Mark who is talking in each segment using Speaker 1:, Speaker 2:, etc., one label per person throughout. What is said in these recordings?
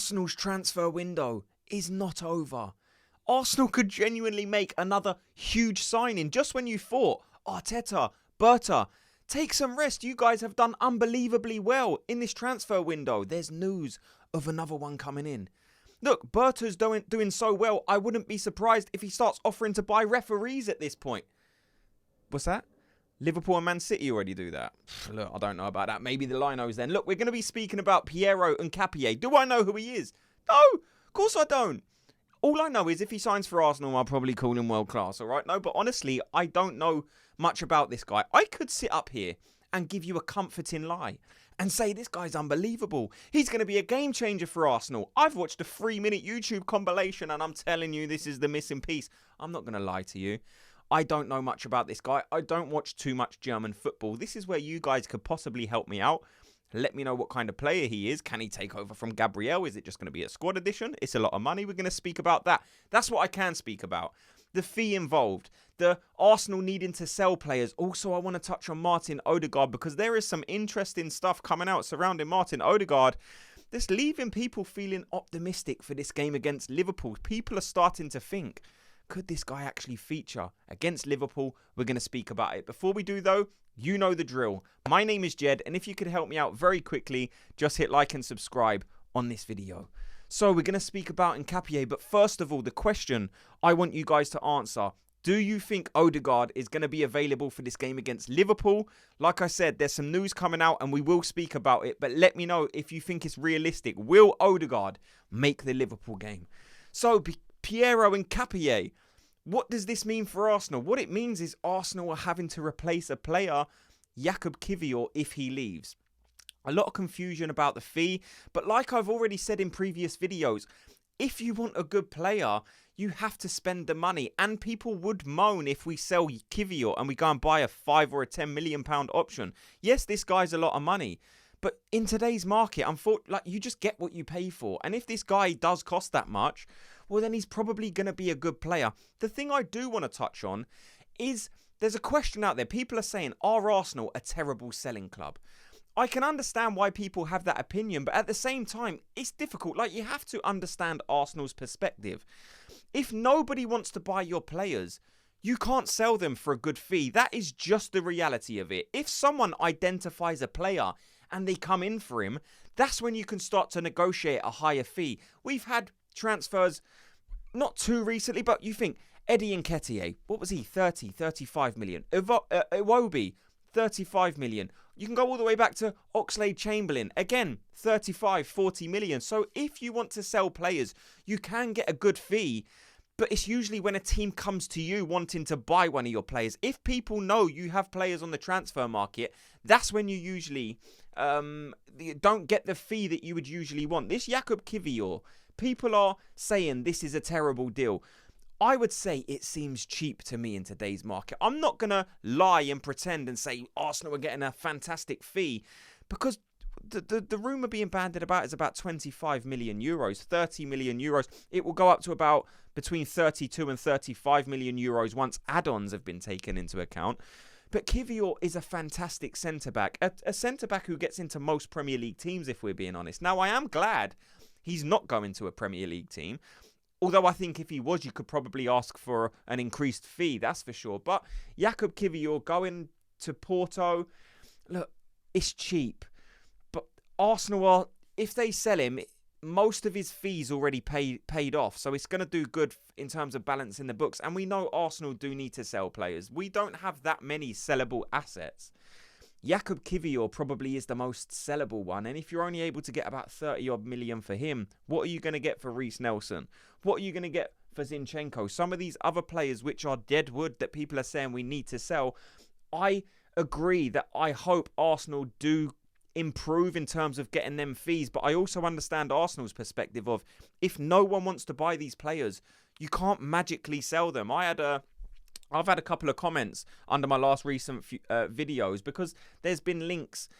Speaker 1: Arsenal's transfer window is not over. Arsenal could genuinely make another huge signing just when you thought, Arteta, Berta, take some rest. You guys have done unbelievably well in this transfer window. There's news of another one coming in. Look, Berta's doing so well, I wouldn't be surprised if he starts offering to buy referees at this point. What's that? Liverpool and Man City already do that. Look, I don't know about that. Maybe the Linos then. Look, we're going to be speaking about Piero Hincapié. Do I know who he is? No, of course I don't. All I know is if he signs for Arsenal, I'll probably call him world class, all right? No, but honestly, I don't know much about this guy. I could sit up here and give you a comforting lie and say this guy's unbelievable. He's going to be a game changer for Arsenal. I've watched a 3-minute YouTube compilation and I'm telling you this is the missing piece. I'm not going to lie to you. I don't know much about this guy. I don't watch too much German football. This is where you guys could possibly help me out. Let me know what kind of player he is. Can he take over from Gabriel? Is it just going to be a squad addition? It's a lot of money. We're going to speak about that. That's what I can speak about. The fee involved. The Arsenal needing to sell players. Also, I want to touch on Martin Ødegaard because there is some interesting stuff coming out surrounding Martin Ødegaard that's leaving people feeling optimistic for this game against Liverpool. People are starting to think, could this guy actually feature against Liverpool? We're going to speak about it. Before we do, though, you know the drill. My name is Jed, and if you could help me out very quickly, just hit like and subscribe on this video. So we're going to speak about Hincapié, but first of all, the question I want you guys to answer. Do you think Ødegaard is going to be available for this game against Liverpool? Like I said, there's some news coming out and we will speak about it, but let me know if you think it's realistic. Will Ødegaard make the Liverpool game? So, Piero Hincapié, what does this mean for Arsenal? What it means is Arsenal are having to replace a player, Jakub Kiwior, if he leaves. A lot of confusion about the fee, but like I've already said in previous videos, if you want a good player, you have to spend the money. And people would moan if we sell Kiwior and we go and buy a 5 or a 10 million pound option. Yes, this guy's a lot of money. But in today's market, you just get what you pay for. And if this guy does cost that much, well, then he's probably going to be a good player. The thing I do want to touch on is there's a question out there. People are saying, are Arsenal a terrible selling club? I can understand why people have that opinion, but at the same time, it's difficult. Like, you have to understand Arsenal's perspective. If nobody wants to buy your players, you can't sell them for a good fee. That is just the reality of it. If someone identifies a player and they come in for him, that's when you can start to negotiate a higher fee. We've had transfers, not too recently, but you think, Eddie Nketiah, what was he, 30, 35 million. Iwobi, 35 million. You can go all the way back to Oxlade-Chamberlain. Again, 35, 40 million. So if you want to sell players, you can get a good fee. But it's usually when a team comes to you wanting to buy one of your players. If people know you have players on the transfer market, that's when you usually don't get the fee that you would usually want. This Jakub Kiwior, people are saying this is a terrible deal. I would say it seems cheap to me in today's market. I'm not going to lie and pretend and say Arsenal are getting a fantastic fee because the rumour being banded about is about 25 million euros, 30 million euros. It will go up to about between 32 and 35 million euros once add-ons have been taken into account. But Kiwior is a fantastic centre-back, a centre-back who gets into most Premier League teams, if we're being honest. Now, I am glad he's not going to a Premier League team. Although I think if he was, you could probably ask for an increased fee, that's for sure. But Jakub Kiwior going to Porto, look, it's cheap. But Arsenal are, if they sell him, most of his fees already paid off. So it's going to do good in terms of balancing the books. And we know Arsenal do need to sell players. We don't have that many sellable assets. Jakub Kiwior probably is the most sellable one. And if you're only able to get about 30 odd million for him, what are you going to get for Reece Nelson? What are you going to get for Zinchenko? Some of these other players which are dead wood that people are saying we need to sell. I agree that I hope Arsenal do improve in terms of getting them fees. But I also understand Arsenal's perspective of if no one wants to buy these players, you can't magically sell them. I've had a couple of comments under my last recent videos because there's been links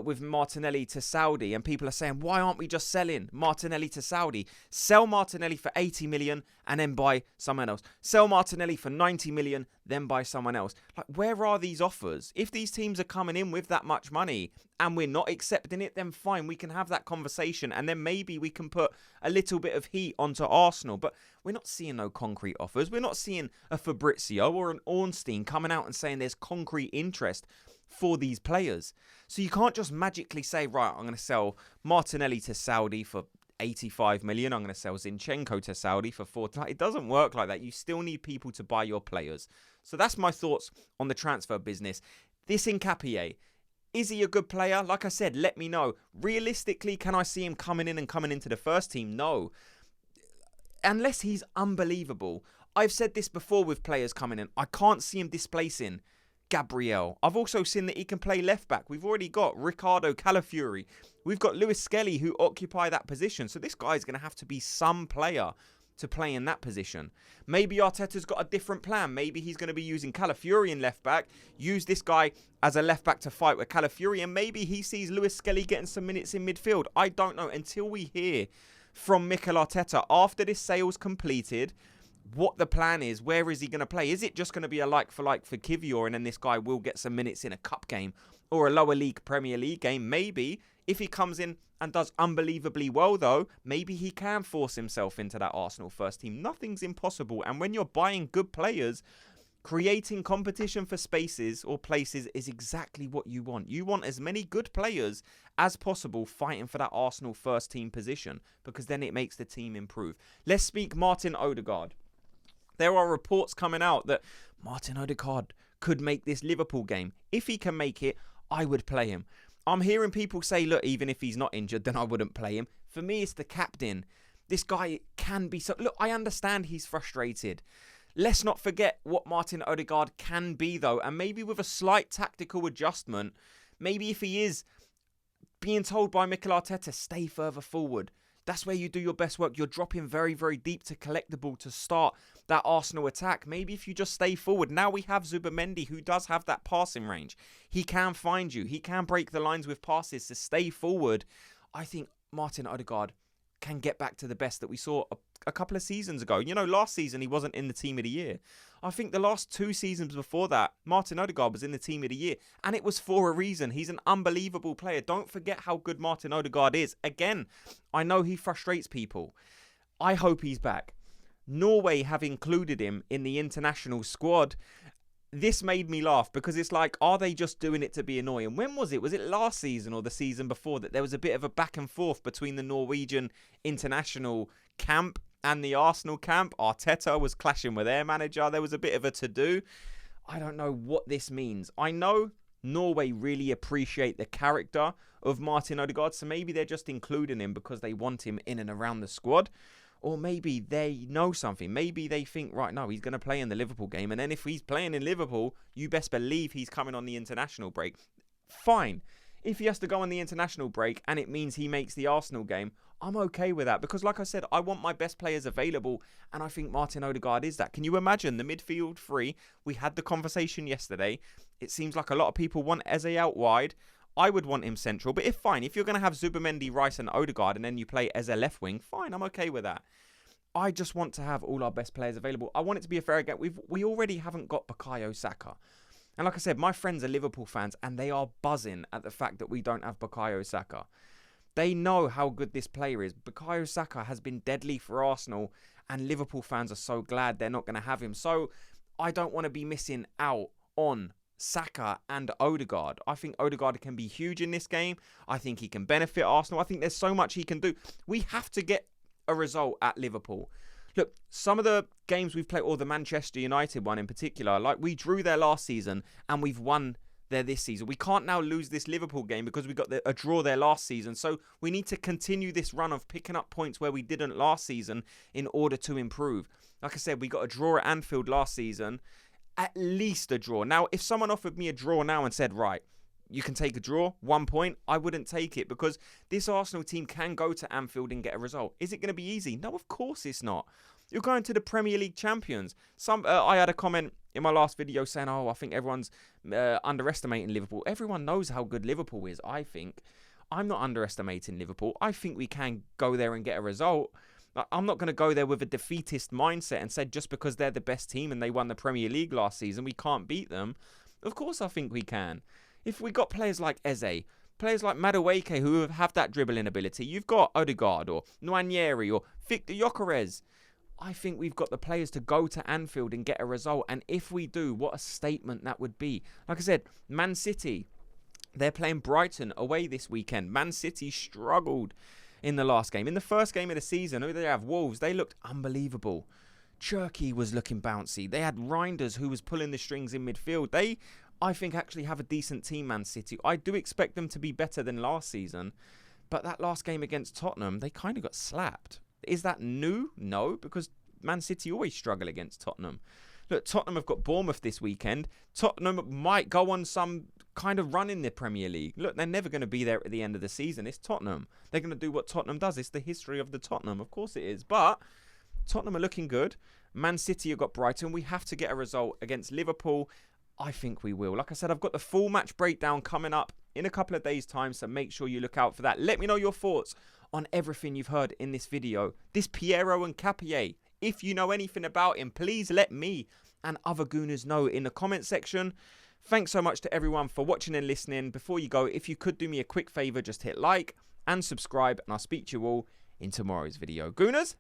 Speaker 1: with Martinelli to Saudi, and people are saying, why aren't we just selling Martinelli to Saudi? Sell Martinelli for 80 million and then buy someone else. Sell Martinelli for 90 million, then buy someone else. Like, where are these offers? If these teams are coming in with that much money and we're not accepting it, then fine, we can have that conversation, and then maybe we can put a little bit of heat onto Arsenal. But we're not seeing no concrete offers. We're not seeing a Fabrizio or an Ornstein coming out and saying there's concrete interest for these players. So you can't just magically say, right, I'm going to sell Martinelli to Saudi for 85 million. I'm going to sell Zinchenko to Saudi for 40. It doesn't work like that. You still need people to buy your players. So that's my thoughts on the transfer business. This Hincapié, is he a good player? Like I said, let me know. Realistically, can I see him coming into the first team? No. Unless he's unbelievable. I've said this before with players coming in. I can't see him displacing Gabriel. I've also seen that he can play left back. We've already got Ricardo Calafiori. We've got Lewis Skelly who occupy that position. So this guy's going to have to be some player to play in that position. Maybe Arteta's got a different plan. Maybe he's going to be using Calafiori in left back, use this guy as a left back to fight with Calafiori, and maybe he sees Lewis Skelly getting some minutes in midfield. I don't know until we hear from Mikel Arteta after this sale's completed what the plan is. Where is he going to play? Is it just going to be a like-for-like for Kivior, and then this guy will get some minutes in a cup game or a lower league Premier League game? Maybe. If he comes in and does unbelievably well, though, maybe he can force himself into that Arsenal first team. Nothing's impossible. And when you're buying good players, creating competition for spaces or places is exactly what you want. You want as many good players as possible fighting for that Arsenal first team position, because then it makes the team improve. Let's speak Martin Ødegaard. There are reports coming out that Martin Ødegaard could make this Liverpool game. If he can make it, I would play him. I'm hearing people say, look, even if he's not injured, then I wouldn't play him. For me, it's the captain. This guy can be so... Look, I understand he's frustrated. Let's not forget what Martin Ødegaard can be, though. And maybe with a slight tactical adjustment, maybe if he is being told by Mikel Arteta, stay further forward, that's where you do your best work. You're dropping very, very deep to collect the ball to start that Arsenal attack. Maybe if you just stay forward. Now we have Zubimendi, who does have that passing range. He can find you. He can break the lines with passes to stay forward. I think Martin Ødegaard can get back to the best that we saw a couple of seasons ago. You know, last season he wasn't in the team of the year. I think the last 2 seasons before that, Martin Ødegaard was in the team of the year. And it was for a reason. He's an unbelievable player. Don't forget how good Martin Ødegaard is. Again, I know he frustrates people. I hope he's back. Norway have included him in the international squad. This made me laugh because it's like, are they just doing it to be annoying? When was it? Was it last season or the season before that there was a bit of a back and forth between the Norwegian international camp and the Arsenal camp? Arteta was clashing with their manager. There was a bit of a to-do. I don't know what this means. I know Norway really appreciate the character of Martin Ødegaard, so maybe they're just including him because they want him in and around the squad. Or maybe they know something. Maybe they think, right, no, he's going to play in the Liverpool game. And then if he's playing in Liverpool, you best believe he's coming on the international break. Fine. If he has to go on the international break and it means he makes the Arsenal game, I'm okay with that. Because like I said, I want my best players available. And I think Martin Ødegaard is that. Can you imagine the midfield three? We had the conversation yesterday. It seems like a lot of people want Eze out wide. I would want him central, but if you're going to have Zubimendi, Rice and Ødegaard and then you play as a left wing, fine, I'm okay with that. I just want to have all our best players available. I want it to be a fair game. We already haven't got Bukayo Saka. And like I said, my friends are Liverpool fans and they are buzzing at the fact that we don't have Bukayo Saka. They know how good this player is. Bukayo Saka has been deadly for Arsenal and Liverpool fans are so glad they're not going to have him. So I don't want to be missing out on Saka and Ødegaard. I think Ødegaard can be huge in this game. I think he can benefit Arsenal. I think there's so much he can do. We have to get a result at Liverpool. Look, some of the games we've played, or the Manchester United one in particular, like we drew there last season and we've won there this season. We can't now lose this Liverpool game because we got a draw there last season. So we need to continue this run of picking up points where we didn't last season in order to improve. Like I said, we got a draw at Anfield last season. At least a draw. Now, if someone offered me a draw now and said, right, you can take a draw, 1 point. I wouldn't take it because this Arsenal team can go to Anfield and get a result. Is it going to be easy? No, of course it's not. You're going to the Premier League champions. I had a comment in my last video saying, oh, I think everyone's underestimating Liverpool. Everyone knows how good Liverpool is, I think. I'm not underestimating Liverpool. I think we can go there and get a result. I'm not going to go there with a defeatist mindset and say just because they're the best team and they won the Premier League last season, we can't beat them. Of course I think we can. If we got players like Eze, players like Madueke who have that dribbling ability, you've got Ødegaard or Nwaneri or Victor Gyökeres. I think we've got the players to go to Anfield and get a result. And if we do, what a statement that would be. Like I said, Man City, they're playing Brighton away this weekend. Man City struggled in the last game. In the first game of the season, they have Wolves. They looked unbelievable. Cherky was looking bouncy. They had Reinders who was pulling the strings in midfield. They, I think, actually have a decent team, Man City. I do expect them to be better than last season. But that last game against Tottenham, they kind of got slapped. Is that new? No, because Man City always struggle against Tottenham. Look, Tottenham have got Bournemouth this weekend. Tottenham might go on some kind of run in the Premier League. Look, they're never going to be there at the end of the season. It's Tottenham. They're going to do what Tottenham does. It's the history of the Tottenham. Of course it is. But Tottenham are looking good. Man City have got Brighton. We have to get a result against Liverpool. I think we will. Like I said, I've got the full match breakdown coming up in a couple of days' time, so make sure you look out for that. Let me know your thoughts on everything you've heard in this video. This Piero Hincapié, if you know anything about him, please let me and other Gooners know in the comment section. Thanks so much to everyone for watching and listening. Before you go, if you could do me a quick favour, just hit like and subscribe, and I'll speak to you all in tomorrow's video. Gooners,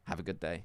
Speaker 1: have a good day.